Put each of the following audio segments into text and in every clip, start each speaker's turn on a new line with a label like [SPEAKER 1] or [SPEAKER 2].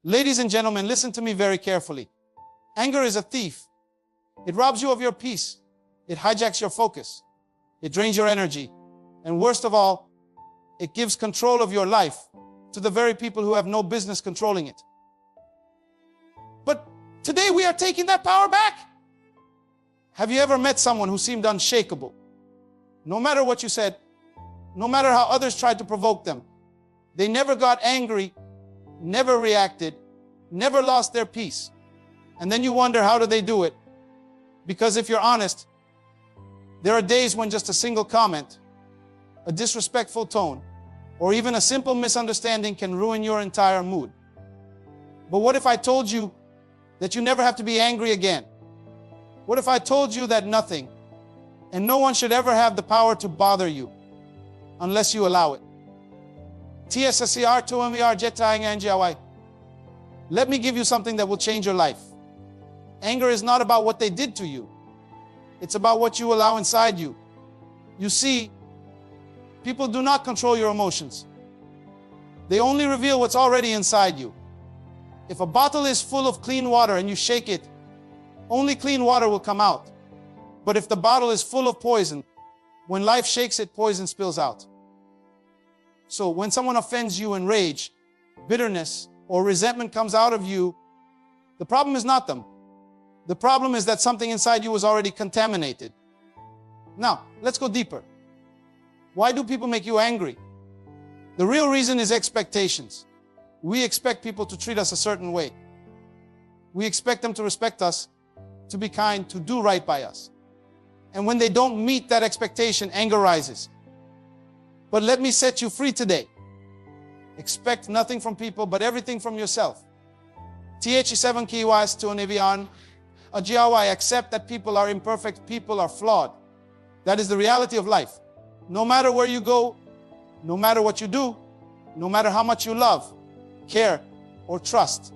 [SPEAKER 1] Ladies and gentlemen, listen to me very carefully. Anger is a thief. It robs you of your peace. It hijacks your focus. It drains your energy. And worst of all, it gives control of your life to the very people who have no business controlling it. But today we are taking that power back. Have you ever met someone who seemed unshakable? No matter what you said, no matter how others tried to provoke them, they never got angry, never reacted, never lost their peace. And then you wonder, how do they do it? Because if you're honest, there are days when just a single comment, a disrespectful tone, or even a simple misunderstanding can ruin your entire mood. But what if I told you that you never have to be angry again? What if I told you that nothing and no one should ever have the power to bother you unless you allow it? Let me give you something that will change your life. Anger is not about what they did to you. It's about what you allow inside you. You see, people do not control your emotions. They only reveal what's already inside you. If a bottle is full of clean water and you shake it, only clean water will come out. But if the bottle is full of poison, when life shakes it, poison spills out. So when someone offends you in rage, bitterness, or resentment comes out of you, the problem is not them. The problem is that something inside you was already contaminated. Now, let's go deeper. Why do people make you angry? The real reason is expectations. We expect people to treat us a certain way. We expect them to respect us, to be kind, to do right by us. And when they don't meet that expectation, anger rises. But let me set you free today. Expect nothing from people, but everything from yourself. TH7 kiwas to Onivian. I accept that people are imperfect, people are flawed. That is the reality of life. No matter where you go, no matter what you do, no matter how much you love, care, or trust,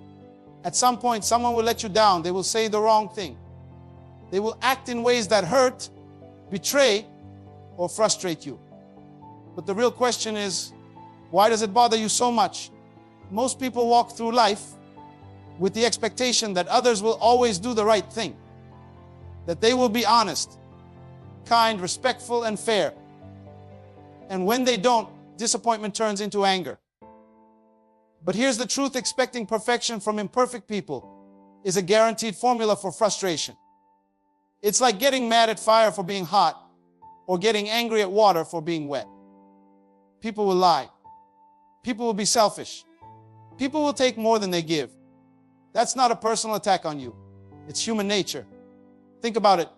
[SPEAKER 1] at some point someone will let you down. They will say the wrong thing. They will act in ways that hurt, betray, or frustrate you. But the real question is, why does it bother you so much? Most people walk through life with the expectation that others will always do the right thing, that they will be honest, kind, respectful, and fair. And when they don't, disappointment turns into anger. But here's the truth: expecting perfection from imperfect people is a guaranteed formula for frustration. It's like getting mad at fire for being hot, or getting angry at water for being wet. People will lie. People will be selfish. People will take more than they give. That's not a personal attack on you. It's human nature. Think about it.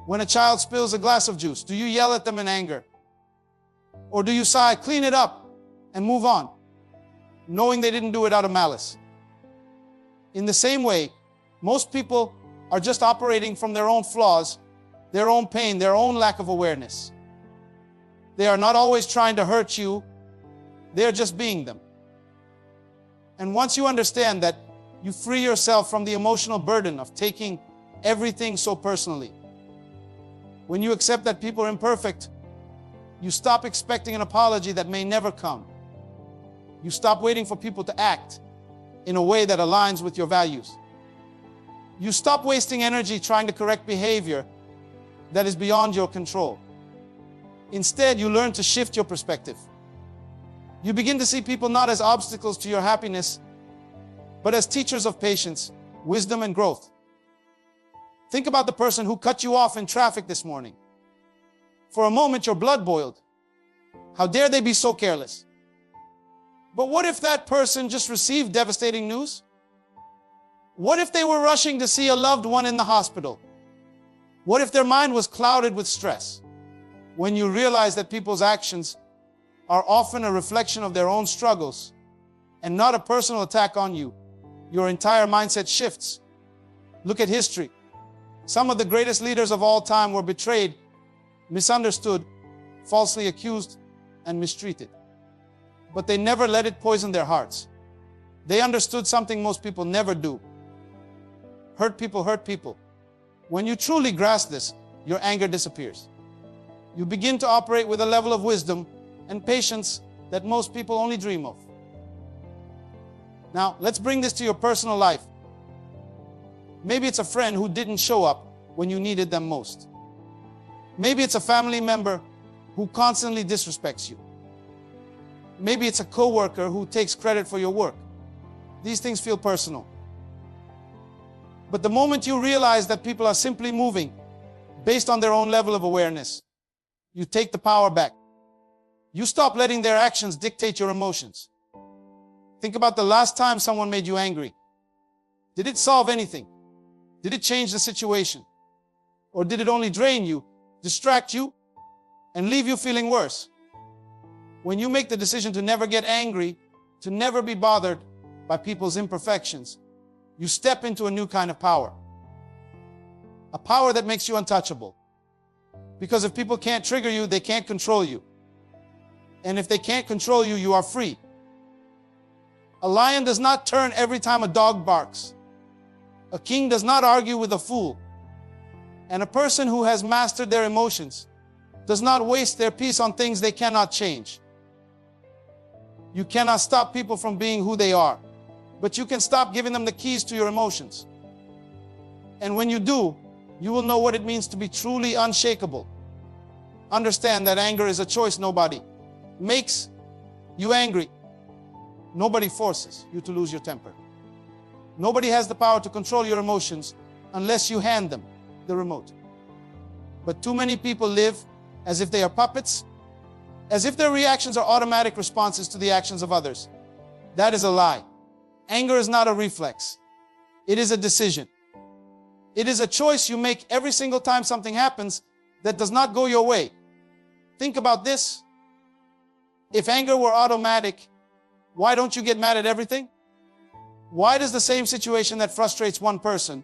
[SPEAKER 1] When a child spills a glass of juice, do you yell at them in anger? Or do you sigh, clean it up, and move on, knowing they didn't do it out of malice? In the same way, most people are just operating from their own flaws, their own pain, their own lack of awareness. They are not always trying to hurt you. They are just being them. And once you understand that, you free yourself from the emotional burden of taking everything so personally. When you accept that people are imperfect, you stop expecting an apology that may never come. You stop waiting for people to act in a way that aligns with your values. You stop wasting energy trying to correct behavior that is beyond your control. Instead, you learn to shift your perspective. You begin to see people not as obstacles to your happiness, but as teachers of patience, wisdom, and growth. Think about the person who cut you off in traffic this morning. For a moment, your blood boiled. How dare they be so careless? But what if that person just received devastating news? What if they were rushing to see a loved one in the hospital? What if their mind was clouded with stress? When you realize that people's actions are often a reflection of their own struggles and not a personal attack on you, your entire mindset shifts. Look at history. Some of the greatest leaders of all time were betrayed, misunderstood, falsely accused, and mistreated. But they never let it poison their hearts. They understood something most people never do. Hurt people hurt people. When you truly grasp this, your anger disappears. You begin to operate with a level of wisdom and patience that most people only dream of. Now, let's bring this to your personal life. Maybe it's a friend who didn't show up when you needed them most. Maybe it's a family member who constantly disrespects you. Maybe it's a coworker who takes credit for your work. These things feel personal. But the moment you realize that people are simply moving based on their own level of awareness, you take the power back. You stop letting their actions dictate your emotions. Think about the last time someone made you angry. Did it solve anything? Did it change the situation? Or did it only drain you, distract you, and leave you feeling worse? When you make the decision to never get angry, to never be bothered by people's imperfections, you step into a new kind of power. A power that makes you untouchable. Because if people can't trigger you, they can't control you. And if they can't control you, you are free. A lion does not turn every time a dog barks. A king does not argue with a fool. And a person who has mastered their emotions does not waste their peace on things they cannot change. You cannot stop people from being who they are, but you can stop giving them the keys to your emotions. And when you do, you will know what it means to be truly unshakable. Understand that anger is a choice nobody makes you angry. Nobody forces you to lose your temper. Nobody has the power to control your emotions unless you hand them the remote. But too many people live as if they are puppets, as if their reactions are automatic responses to the actions of others. That is a lie. Anger is not a reflex. It is a decision. It is a choice you make every single time something happens that does not go your way. Think about this. If anger were automatic, why don't you get mad at everything? Why does the same situation that frustrates one person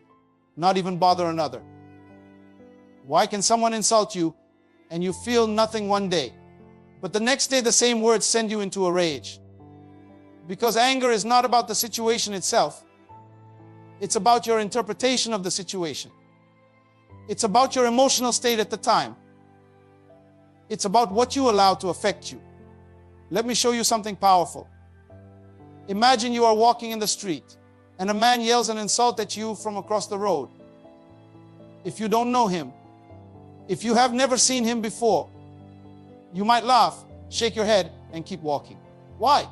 [SPEAKER 1] not even bother another? Why can someone insult you and you feel nothing one day, but the next day the same words send you into a rage? Because anger is not about the situation itself. It's about your interpretation of the situation. It's about your emotional state at the time. It's about what you allow to affect you. Let me show you something powerful. Imagine you are walking in the street and a man yells an insult at you from across the road. If you don't know him, if you have never seen him before, you might laugh, shake your head, and keep walking. Why?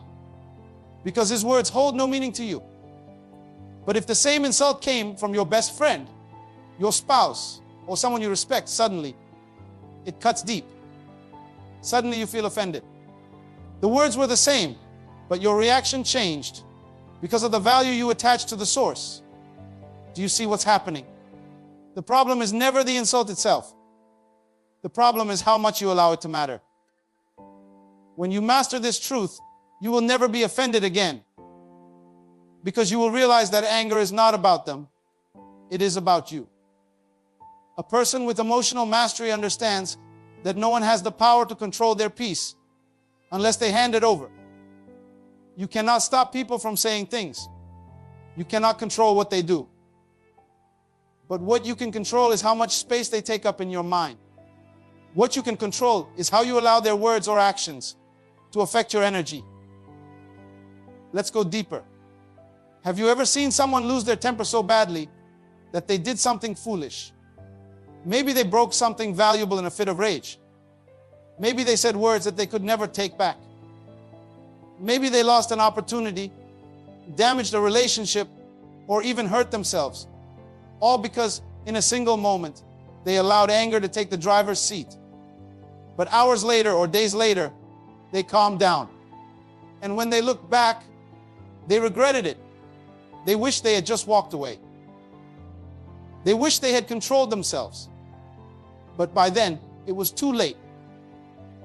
[SPEAKER 1] Because his words hold no meaning to you. But if the same insult came from your best friend, your spouse, or someone you respect, suddenly it cuts deep. Suddenly you feel offended. The words were the same, but your reaction changed because of the value you attach to the source. Do you see what's happening? The problem is never the insult itself. The problem is how much you allow it to matter. When you master this truth, you will never be offended again, because you will realize that anger is not about them. It is about you. A person with emotional mastery understands that no one has the power to control their peace unless they hand it over. You cannot stop people from saying things. You cannot control what they do. But what you can control is how much space they take up in your mind. What you can control is how you allow their words or actions to affect your energy. Let's go deeper. Have you ever seen someone lose their temper so badly that they did something foolish? Maybe they broke something valuable in a fit of rage. Maybe they said words that they could never take back. Maybe they lost an opportunity, damaged a relationship, or even hurt themselves. All because in a single moment, they allowed anger to take the driver's seat. But hours later or days later, they calmed down. And when they looked back, they regretted it. They wished they had just walked away. They wished they had controlled themselves. But by then, it was too late.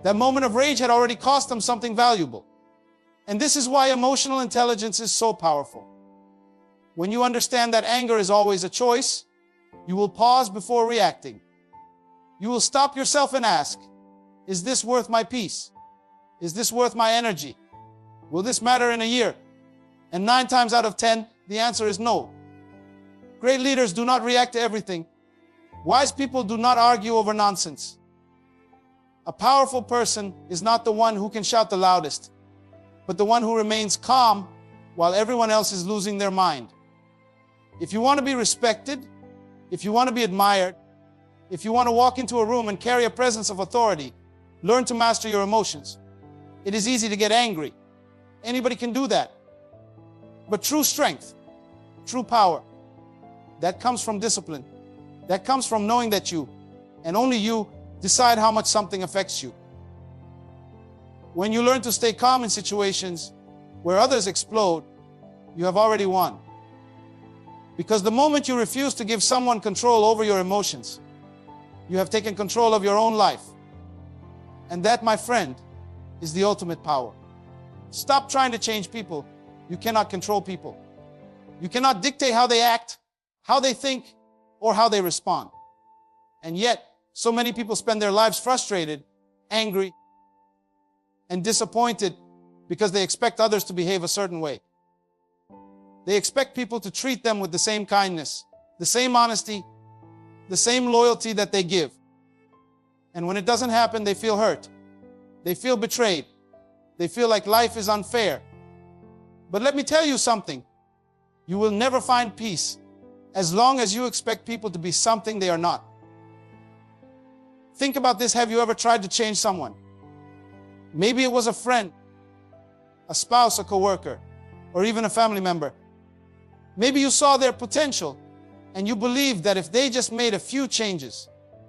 [SPEAKER 1] That moment of rage had already cost them something valuable. And this is why emotional intelligence is so powerful. When you understand that anger is always a choice, you will pause before reacting. You will stop yourself and ask, is this worth my peace? Is this worth my energy? Will this matter in a year? And 9 times out of 10, the answer is no. Great leaders do not react to everything. Wise people do not argue over nonsense. A powerful person is not the one who can shout the loudest, but the one who remains calm while everyone else is losing their mind. If you want to be respected, if you want to be admired, if you want to walk into a room and carry a presence of authority, learn to master your emotions. It is easy to get angry. Anybody can do that. But true strength, true power, that comes from discipline. That comes from knowing that you, and only you, decide how much something affects you. When you learn to stay calm in situations where others explode, you have already won. Because the moment you refuse to give someone control over your emotions, you have taken control of your own life. And that, my friend, is the ultimate power. Stop trying to change people. You cannot control people. You cannot dictate how they act, how they think, or how they respond. And yet, so many people spend their lives frustrated, angry, and disappointed because they expect others to behave a certain way. They expect people to treat them with the same kindness, the same honesty, the same loyalty that they give. And when it doesn't happen, they feel hurt. They feel betrayed. They feel like life is unfair. But let me tell you something. You will never find peace as long as you expect people to be something they are not. Think about this. Have you ever tried to change someone? Maybe it was a friend, a spouse, a coworker, or even a family member. Maybe you saw their potential and you believed that if they just made a few changes,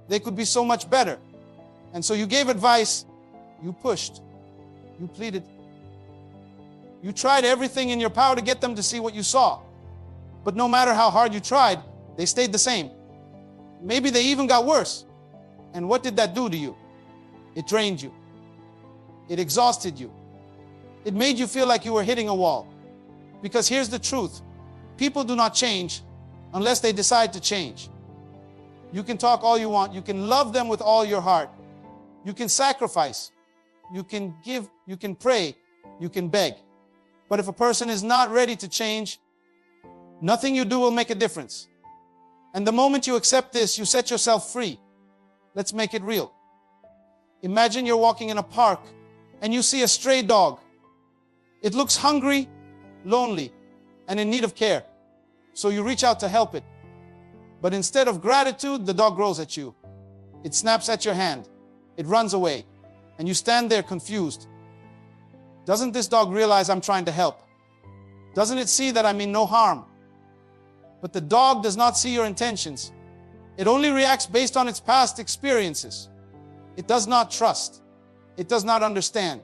[SPEAKER 1] they could be so much better. And so you gave advice, you pushed, you pleaded. You tried everything in your power to get them to see what you saw. But no matter how hard you tried, they stayed the same. Maybe they even got worse. And what did that do to you? It drained you. It exhausted you. It made you feel like you were hitting a wall. Because here's the truth. People do not change unless they decide to change. You can talk all you want. You can love them with all your heart. You can sacrifice. You can give. You can pray. You can beg. But if a person is not ready to change, nothing you do will make a difference. And the moment you accept this, you set yourself free. Let's make it real. Imagine you're walking in a park and you see a stray dog. It looks hungry, lonely, and in need of care. So you reach out to help it. But instead of gratitude, the dog grows at you. It snaps at your hand. It runs away. And you stand there confused. Doesn't this dog realize I'm trying to help? Doesn't it see that I mean no harm? But the dog does not see your intentions. It only reacts based on its past experiences. It does not trust. It does not understand.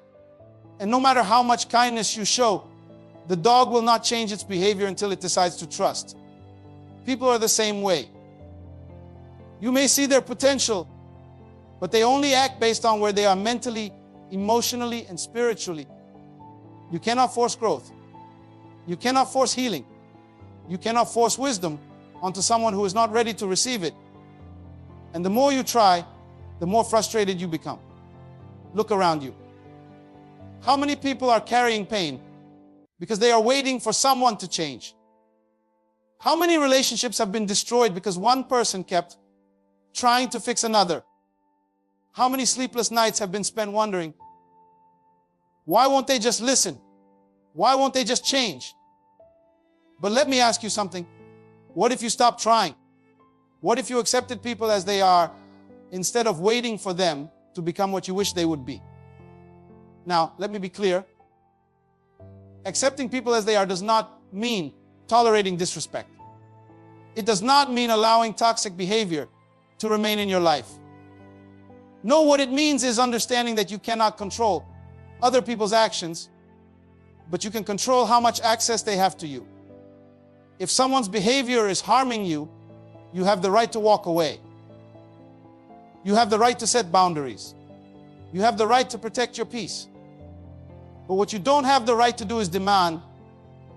[SPEAKER 1] And no matter how much kindness you show, the dog will not change its behavior until it decides to trust. People are the same way. You may see their potential, but they only act based on where they are mentally, emotionally, and spiritually. You cannot force growth. You cannot force healing. You cannot force wisdom onto someone who is not ready to receive it. And the more you try, the more frustrated you become. Look around you. How many people are carrying pain because they are waiting for someone to change? How many relationships have been destroyed because one person kept trying to fix another? How many sleepless nights have been spent wondering, why won't they just listen? Why won't they just change? But let me ask you something. What if you stopped trying? What if you accepted people as they are instead of waiting for them to become what you wish they would be? Now, let me be clear. Accepting people as they are does not mean tolerating disrespect. It does not mean allowing toxic behavior to remain in your life. No, what it means is understanding that you cannot control other people's actions, but you can control how much access they have to you. If someone's behavior is harming you, you have the right to walk away. You have the right to set boundaries. You have the right to protect your peace. But what you don't have the right to do is demand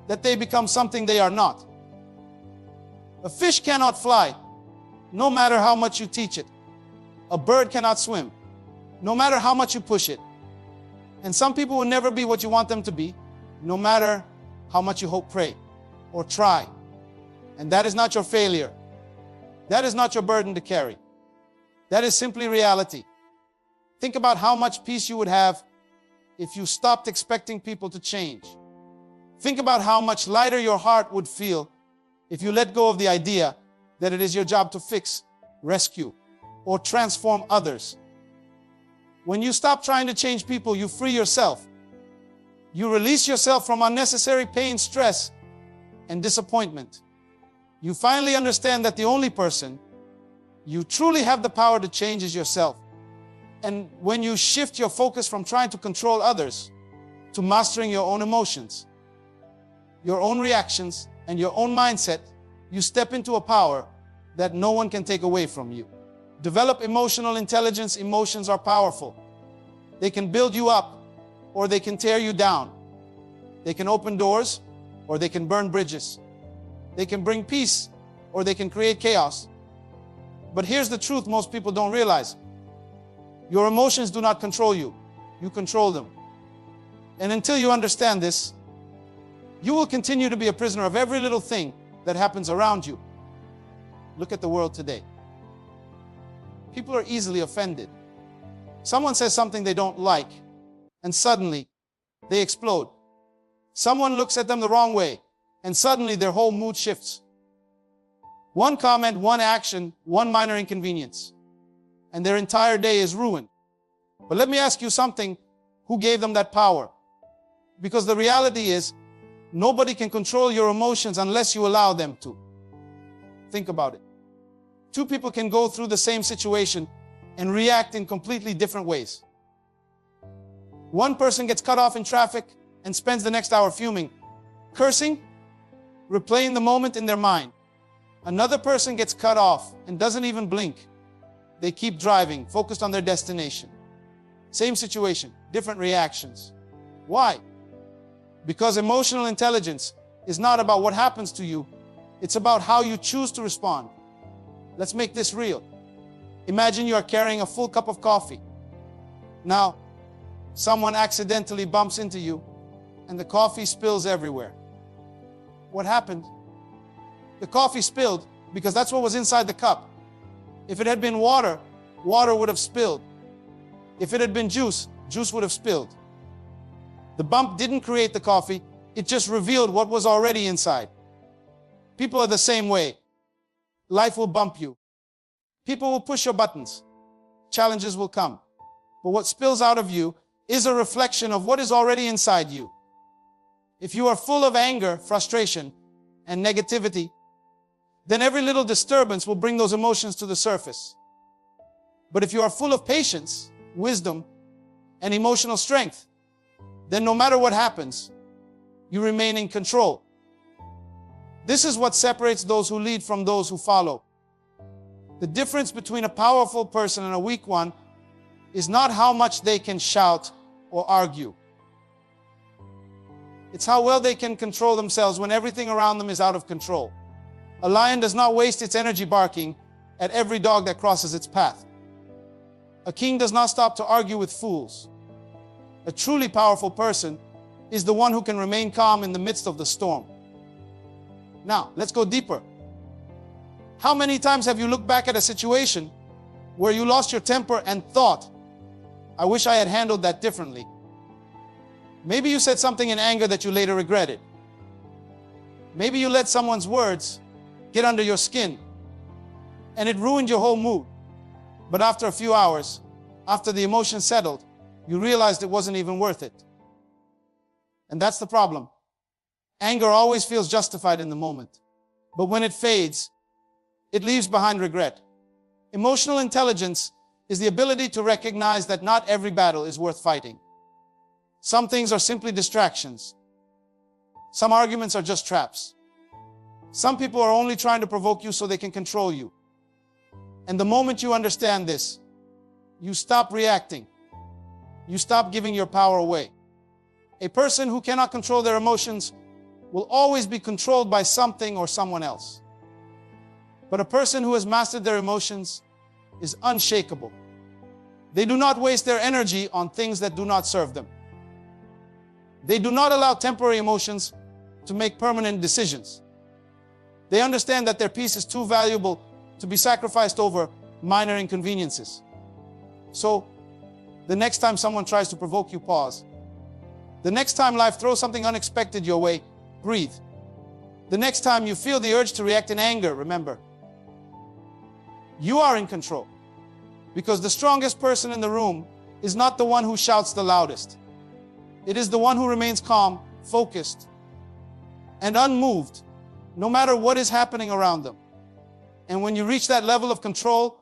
[SPEAKER 1] that they become something they are not. A fish cannot fly, no matter how much you teach it. A bird cannot swim, no matter how much you push it. And some people will never be what you want them to be, no matter how much you hope, pray, or try. And that is not your failure. That is not your burden to carry. That is simply reality. Think about how much peace you would have if you stopped expecting people to change. Think about how much lighter your heart would feel if you let go of the idea that it is your job to fix, rescue, or transform others. When you stop trying to change people, you free yourself. You release yourself from unnecessary pain, stress, and disappointment. You finally understand that the only person you truly have the power to change is yourself. And when you shift your focus from trying to control others to mastering your own emotions, your own reactions, and your own mindset, you step into a power that no one can take away from you. Develop emotional intelligence. Emotions are powerful. They can build you up, or they can tear you down. They can open doors, or they can burn bridges. They can bring peace, or they can create chaos. But here's the truth most people don't realize. Your emotions do not control you. You control them. And until you understand this, you will continue to be a prisoner of every little thing that happens around you. Look at the world today. People are easily offended. Someone says something they don't like, and suddenly they explode. Someone looks at them the wrong way, and suddenly their whole mood shifts. One comment, one action, one minor inconvenience, and their entire day is ruined. But let me ask you something. Who gave them that power? Because the reality is, nobody can control your emotions unless you allow them to. Think about it. Two people can go through the same situation and react in completely different ways. One person gets cut off in traffic and spends the next hour fuming, cursing, replaying the moment in their mind. Another person gets cut off and doesn't even blink. They keep driving, focused on their destination. Same situation, different reactions. Why? Because emotional intelligence is not about what happens to you, it's about how you choose to respond. Let's make this real. Imagine you are carrying a full cup of coffee. Now, someone accidentally bumps into you and the coffee spills everywhere. What happened? The coffee spilled because that's what was inside the cup. If it had been water, water would have spilled. If it had been juice, juice would have spilled. The bump didn't create the coffee, it just revealed what was already inside. People are the same way. Life will bump you. People will push your buttons. Challenges will come. But what spills out of you is a reflection of what is already inside you. If you are full of anger, frustration, and negativity, then every little disturbance will bring those emotions to the surface. But if you are full of patience, wisdom, and emotional strength, then no matter what happens, you remain in control. This is what separates those who lead from those who follow. The difference between a powerful person and a weak one is not how much they can shout or argue. It's how well they can control themselves when everything around them is out of control. A lion does not waste its energy barking at every dog that crosses its path. A king does not stop to argue with fools. A truly powerful person is the one who can remain calm in the midst of the storm. Now, let's go deeper. How many times have you looked back at a situation where you lost your temper and thought, I wish I had handled that differently? Maybe you said something in anger that you later regretted. Maybe you let someone's words get under your skin and it ruined your whole mood. But after a few hours, after the emotion settled, you realized it wasn't even worth it. And that's the problem. Anger always feels justified in the moment. But when it fades, it leaves behind regret. Emotional intelligence is the ability to recognize that not every battle is worth fighting. Some things are simply distractions. Some arguments are just traps. Some people are only trying to provoke you so they can control you. And the moment you understand this, you stop reacting. You stop giving your power away. A person who cannot control their emotions will always be controlled by something or someone else. But a person who has mastered their emotions is unshakable. They do not waste their energy on things that do not serve them. They do not allow temporary emotions to make permanent decisions. They understand that their peace is too valuable to be sacrificed over minor inconveniences. So, the next time someone tries to provoke you, pause. The next time life throws something unexpected your way, breathe. The next time you feel the urge to react in anger, remember, you are in control. Because the strongest person in the room is not the one who shouts the loudest. It is the one who remains calm, focused, and unmoved, no matter what is happening around them. And when you reach that level of control,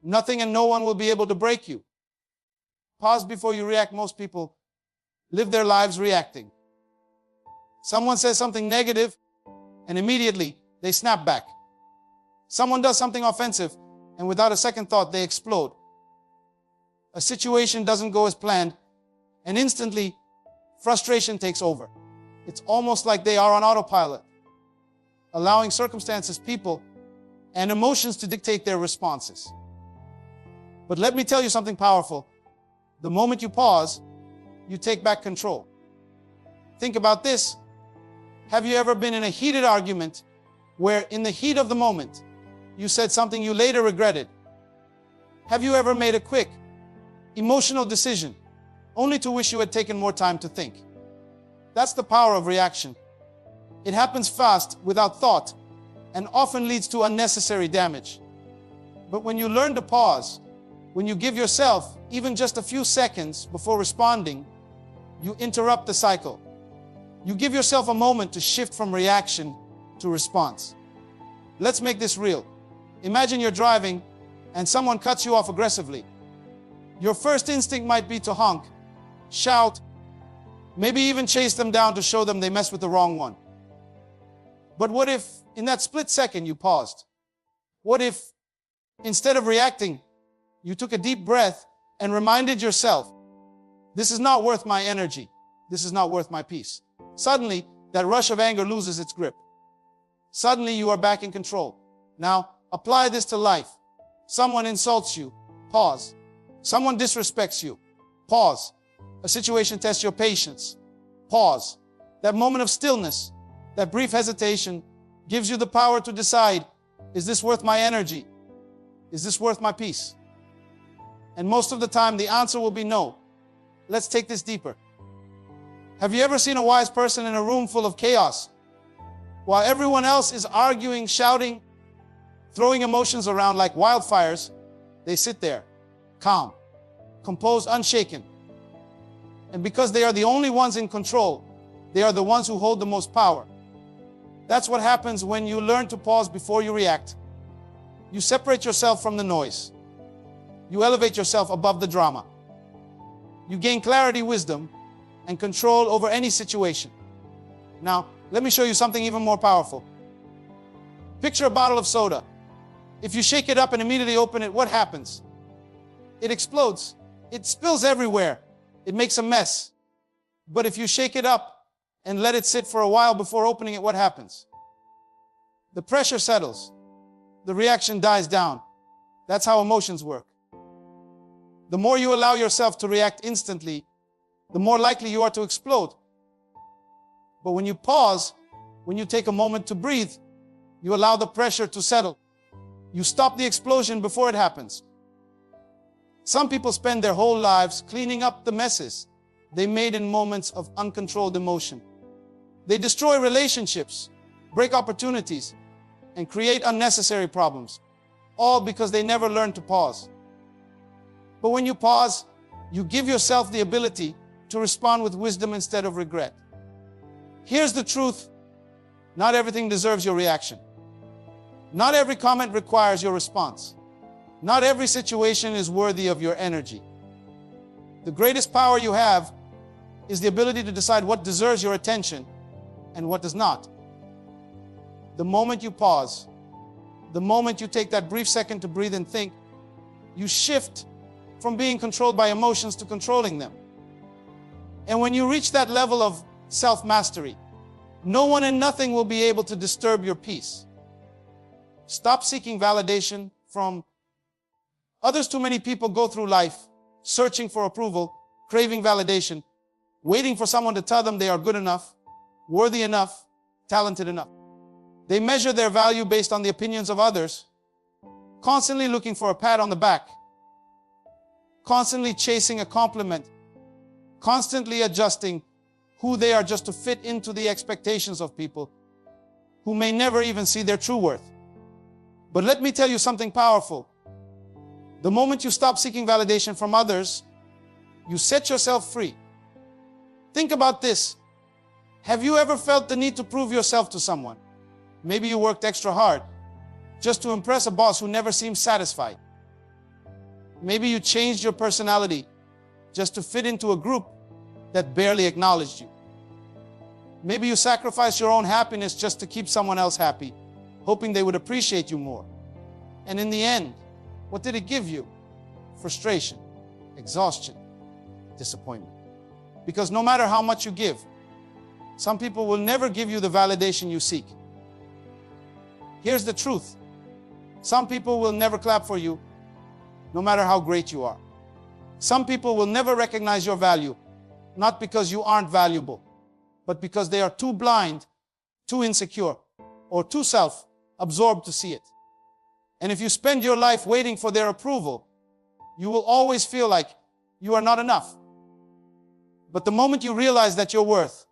[SPEAKER 1] nothing and no one will be able to break you. Pause before you react. Most people live their lives reacting. Someone says something negative, and immediately they snap back. Someone does something offensive, and without a second thought, they explode. A situation doesn't go as planned, and instantly, frustration takes over. It's almost like they are on autopilot, allowing circumstances, people, and emotions to dictate their responses. But let me tell you something powerful. The moment you pause, you take back control. Think about this. Have you ever been in a heated argument where in the heat of the moment, you said something you later regretted? Have you ever made a quick, emotional decision only to wish you had taken more time to think? That's the power of reaction. It happens fast, without thought, and often leads to unnecessary damage. But when you learn to pause, when you give yourself even just a few seconds before responding, you interrupt the cycle. You give yourself a moment to shift from reaction to response. Let's make this real. Imagine you're driving and someone cuts you off aggressively. Your first instinct might be to honk, shout, maybe even chase them down to show them they messed with the wrong one. But what if in that split second you paused? What if instead of reacting, you took a deep breath and reminded yourself, this is not worth my energy. This is not worth my peace. Suddenly, that rush of anger loses its grip. Suddenly, you are back in control. Now, apply this to life. Someone insults you. Pause. Someone disrespects you. Pause. A situation tests your patience. Pause. That moment of stillness, that brief hesitation, gives you the power to decide, is this worth my energy? Is this worth my peace? And most of the time, the answer will be no. Let's take this deeper. Have you ever seen a wise person in a room full of chaos? While everyone else is arguing, shouting, throwing emotions around like wildfires, they sit there, calm, composed, unshaken. And because they are the only ones in control, they are the ones who hold the most power. That's what happens when you learn to pause before you react. You separate yourself from the noise. You elevate yourself above the drama. You gain clarity, wisdom, and control over any situation. Now, let me show you something even more powerful. Picture a bottle of soda. If you shake it up and immediately open it, what happens? It explodes. It spills everywhere. It makes a mess. But if you shake it up and let it sit for a while before opening it, what happens? The pressure settles. The reaction dies down. That's how emotions work. The more you allow yourself to react instantly, the more likely you are to explode. But when you pause, when you take a moment to breathe, you allow the pressure to settle. You stop the explosion before it happens. Some people spend their whole lives cleaning up the messes they made in moments of uncontrolled emotion. They destroy relationships, break opportunities, and create unnecessary problems, all because they never learned to pause. But when you pause, you give yourself the ability to respond with wisdom instead of regret. Here's the truth. Not everything deserves your reaction. Not every comment requires your response. Not every situation is worthy of your energy. The greatest power you have is the ability to decide what deserves your attention and what does not. The moment you pause, the moment you take that brief second to breathe and think, you shift from being controlled by emotions to controlling them. And when you reach that level of self-mastery, no one and nothing will be able to disturb your peace. Stop seeking validation from others. Too many people go through life searching for approval, craving validation, waiting for someone to tell them they are good enough, worthy enough, talented enough. They measure their value based on the opinions of others, constantly looking for a pat on the back, constantly chasing a compliment, constantly adjusting who they are just to fit into the expectations of people who may never even see their true worth. But let me tell you something powerful. The moment you stop seeking validation from others, you set yourself free. Think about this. Have you ever felt the need to prove yourself to someone? Maybe you worked extra hard just to impress a boss who never seemed satisfied. Maybe you changed your personality just to fit into a group that barely acknowledged you. Maybe you sacrificed your own happiness just to keep someone else happy, hoping they would appreciate you more. And in the end, what did it give you? Frustration, exhaustion, disappointment. Because no matter how much you give, some people will never give you the validation you seek. Here's the truth. Some people will never clap for you, no matter how great you are. Some people will never recognize your value, not because you aren't valuable, but because they are too blind, too insecure, or too self-absorbed to see it. And if you spend your life waiting for their approval, you will always feel like you are not enough. But the moment you realize that your worth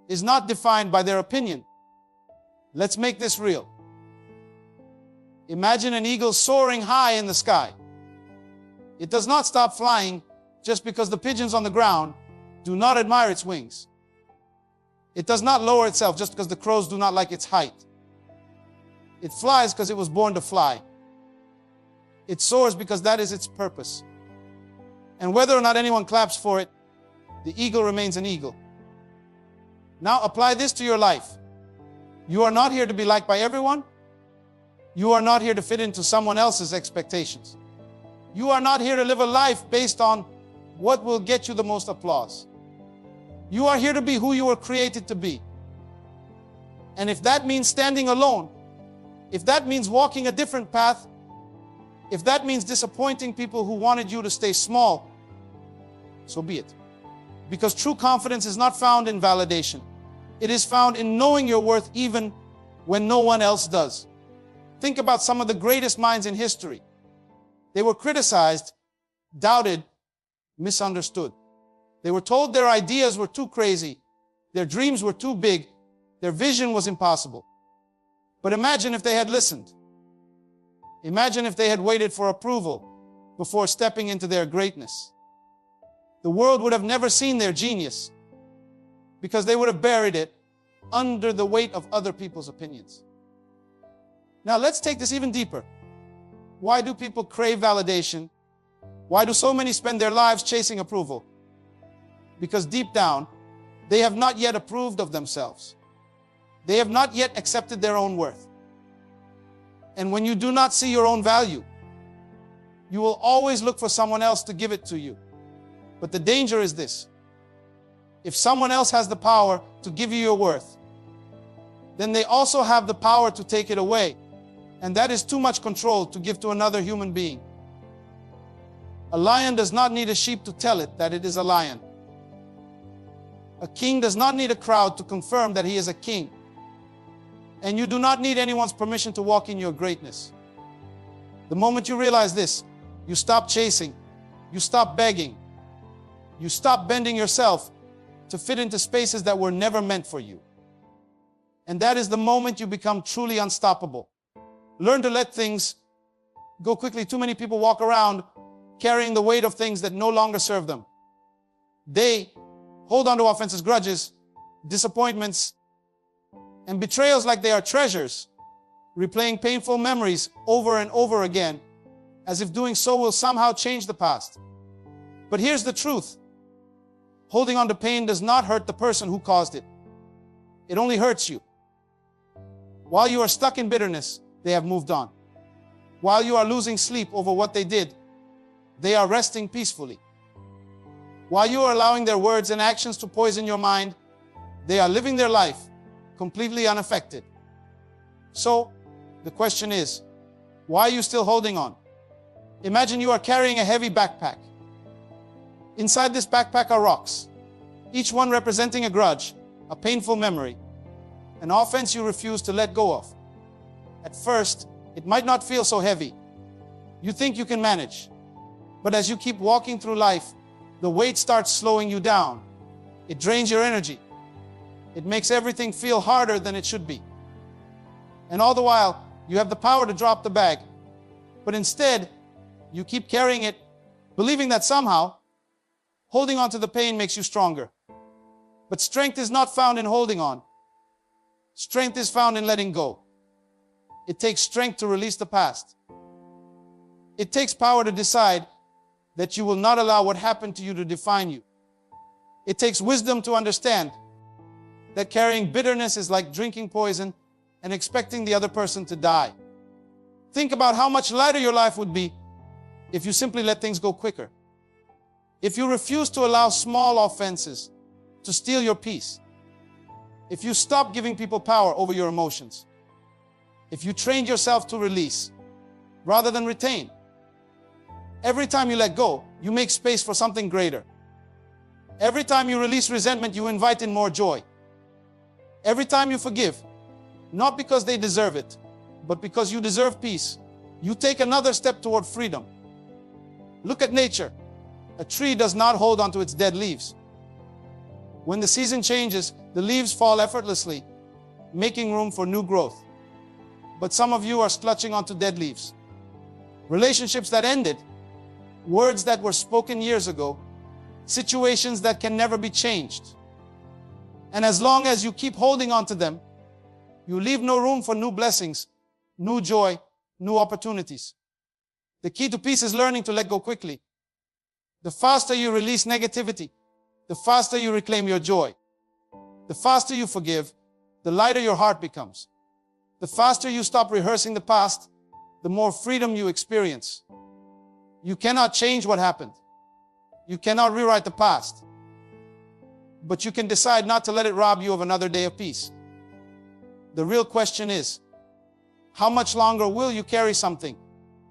[SPEAKER 1] is not defined by their opinion, let's make this real. Imagine an eagle soaring high in the sky. It does not stop flying just because the pigeons on the ground do not admire its wings. It does not lower itself just because the crows do not like its height. It flies because it was born to fly. It soars because that is its purpose. And whether or not anyone claps for it, the eagle remains an eagle. Now apply this to your life. You are not here to be liked by everyone. You are not here to fit into someone else's expectations. You are not here to live a life based on what will get you the most applause. You are here to be who you were created to be. And if that means standing alone, if that means walking a different path, if that means disappointing people who wanted you to stay small, so be it. Because true confidence is not found in validation. It is found in knowing your worth even when no one else does. Think about some of the greatest minds in history. They were criticized, doubted, misunderstood. They were told their ideas were too crazy, their dreams were too big, their vision was impossible. But imagine if they had listened. Imagine if they had waited for approval before stepping into their greatness. The world would have never seen their genius because they would have buried it under the weight of other people's opinions. Now let's take this even deeper. Why do people crave validation? Why do so many spend their lives chasing approval? Because deep down, they have not yet approved of themselves. They have not yet accepted their own worth. And when you do not see your own value, you will always look for someone else to give it to you. But the danger is this. If someone else has the power to give you your worth, then they also have the power to take it away. And that is too much control to give to another human being. A lion does not need a sheep to tell it that it is a lion. A king does not need a crowd to confirm that he is a king. And you do not need anyone's permission to walk in your greatness. The moment you realize this, you stop chasing, you stop begging, you stop bending yourself to fit into spaces that were never meant for you. And that is the moment you become truly unstoppable. Learn to let things go quickly. Too many people walk around carrying the weight of things that no longer serve them. They hold on to offenses, grudges, disappointments, and betrayals like they are treasures, replaying painful memories over and over again, as if doing so will somehow change the past. But here's the truth. Holding on to pain does not hurt the person who caused it. It only hurts you. While you are stuck in bitterness, they have moved on. While you are losing sleep over what they did, they are resting peacefully. While you are allowing their words and actions to poison your mind, they are living their life completely unaffected. So, the question is, why are you still holding on? Imagine you are carrying a heavy backpack. Inside this backpack are rocks, each one representing a grudge, a painful memory, an offense you refuse to let go of. At first, it might not feel so heavy. You think you can manage. But as you keep walking through life, the weight starts slowing you down. It drains your energy. It makes everything feel harder than it should be. And all the while, you have the power to drop the bag. But instead, you keep carrying it, believing that somehow, holding on to the pain makes you stronger. But strength is not found in holding on. Strength is found in letting go. It takes strength to release the past. It takes power to decide that you will not allow what happened to you to define you. It takes wisdom to understand that carrying bitterness is like drinking poison and expecting the other person to die. Think about how much lighter your life would be if you simply let things go quicker. If you refuse to allow small offenses to steal your peace. If you stop giving people power over your emotions. If you train yourself to release rather than retain. Every time you let go, you make space for something greater. Every time you release resentment, you invite in more joy. Every time you forgive, not because they deserve it, but because you deserve peace, you take another step toward freedom. Look at nature. A tree does not hold onto its dead leaves. When the season changes, the leaves fall effortlessly, making room for new growth. But some of you are clutching onto dead leaves. Relationships that ended, words that were spoken years ago, situations that can never be changed. And as long as you keep holding on to them, you leave no room for new blessings, new joy, new opportunities. The key to peace is learning to let go quickly. The faster you release negativity, the faster you reclaim your joy. The faster you forgive, the lighter your heart becomes. The faster you stop rehearsing the past, the more freedom you experience. You cannot change what happened. You cannot rewrite the past. But you can decide not to let it rob you of another day of peace. The real question is, how much longer will you carry something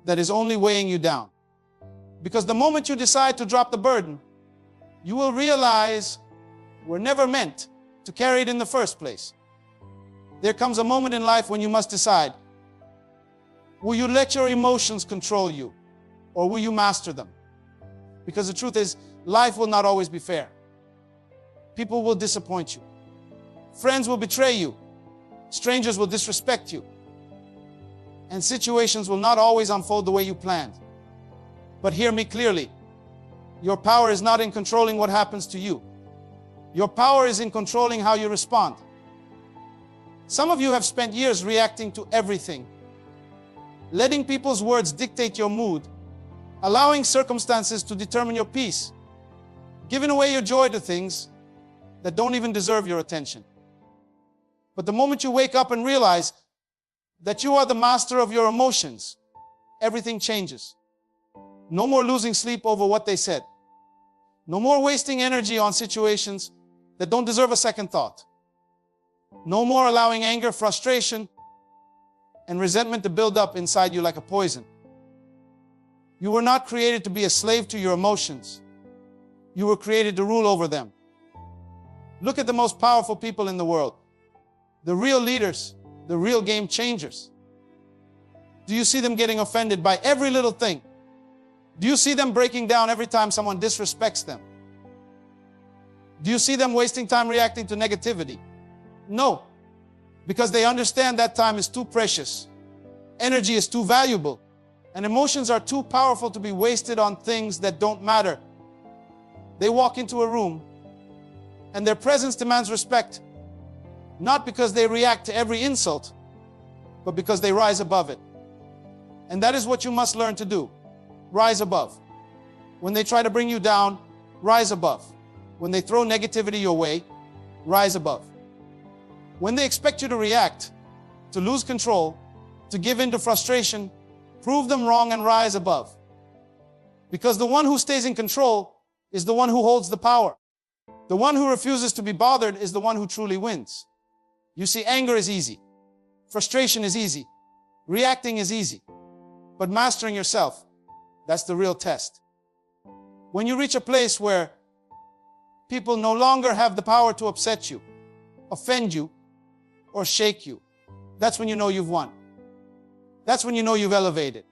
[SPEAKER 1] that is only weighing you down? Because the moment you decide to drop the burden, you will realize we're never meant to carry it in the first place. There comes a moment in life when you must decide, will you let your emotions control you, or will you master them? Because the truth is, life will not always be fair. People will disappoint you. Friends will betray you. Strangers will disrespect you. And situations will not always unfold the way you planned. But hear me clearly. Your power is not in controlling what happens to you. Your power is in controlling how you respond. Some of you have spent years reacting to everything, letting people's words dictate your mood, allowing circumstances to determine your peace, giving away your joy to things that don't even deserve your attention. But the moment you wake up and realize that you are the master of your emotions, everything changes. No more losing sleep over what they said. No more wasting energy on situations that don't deserve a second thought. No more allowing anger, frustration, and resentment to build up inside you like a poison. You were not created to be a slave to your emotions. You were created to rule over them. Look at the most powerful people in the world. The real leaders, the real game changers. Do you see them getting offended by every little thing? Do you see them breaking down every time someone disrespects them? Do you see them wasting time reacting to negativity? No, because they understand that time is too precious. Energy is too valuable. And emotions are too powerful to be wasted on things that don't matter. They walk into a room and their presence demands respect, not because they react to every insult, but because they rise above it. And that is what you must learn to do. Rise above. When they try to bring you down, rise above. When they throw negativity your way, rise above. When they expect you to react, to lose control, to give in to frustration, prove them wrong and rise above. Because the one who stays in control is the one who holds the power. The one who refuses to be bothered is the one who truly wins. You see, anger is easy. Frustration is easy. Reacting is easy. But mastering yourself, that's the real test. When you reach a place where people no longer have the power to upset you, offend you, or shake you, that's when you know you've won. That's when you know you've elevated.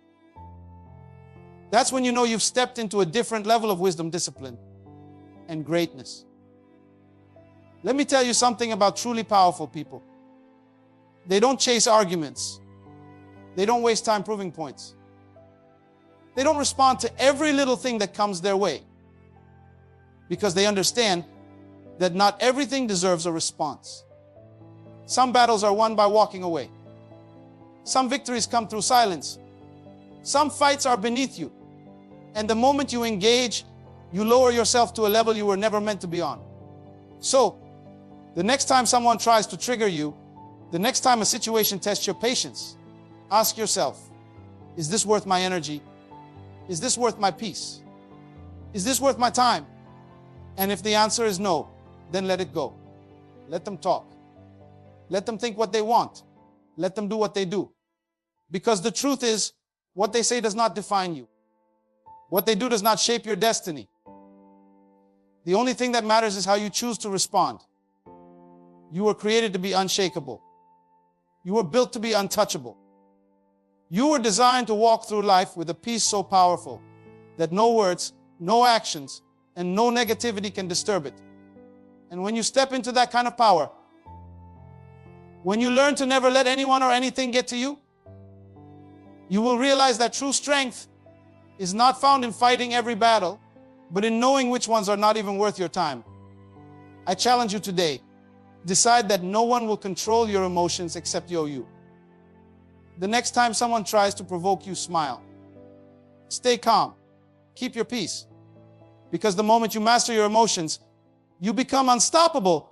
[SPEAKER 1] That's when you know you've stepped into a different level of wisdom, discipline, and greatness. Let me tell you something about truly powerful people. They don't chase arguments. They don't waste time proving points. They don't respond to every little thing that comes their way, because they understand that not everything deserves a response. Some battles are won by walking away. Some victories come through silence. Some fights are beneath you. And the moment you engage, you lower yourself to a level you were never meant to be on. So, the next time someone tries to trigger you, the next time a situation tests your patience, ask yourself, is this worth my energy? Is this worth my peace? Is this worth my time? And if the answer is no, then let it go. Let them talk. Let them think what they want. Let them do what they do. Because the truth is, what they say does not define you. What they do does not shape your destiny. The only thing that matters is how you choose to respond. You were created to be unshakable. You were built to be untouchable. You were designed to walk through life with a peace so powerful that no words, no actions, and no negativity can disturb it. And when you step into that kind of power, when you learn to never let anyone or anything get to you, you will realize that true strength is not found in fighting every battle, but in knowing which ones are not even worth your time. I challenge you today, decide that no one will control your emotions except you. The next time someone tries to provoke you, smile. Stay calm. Keep your peace. Because the moment you master your emotions, you become unstoppable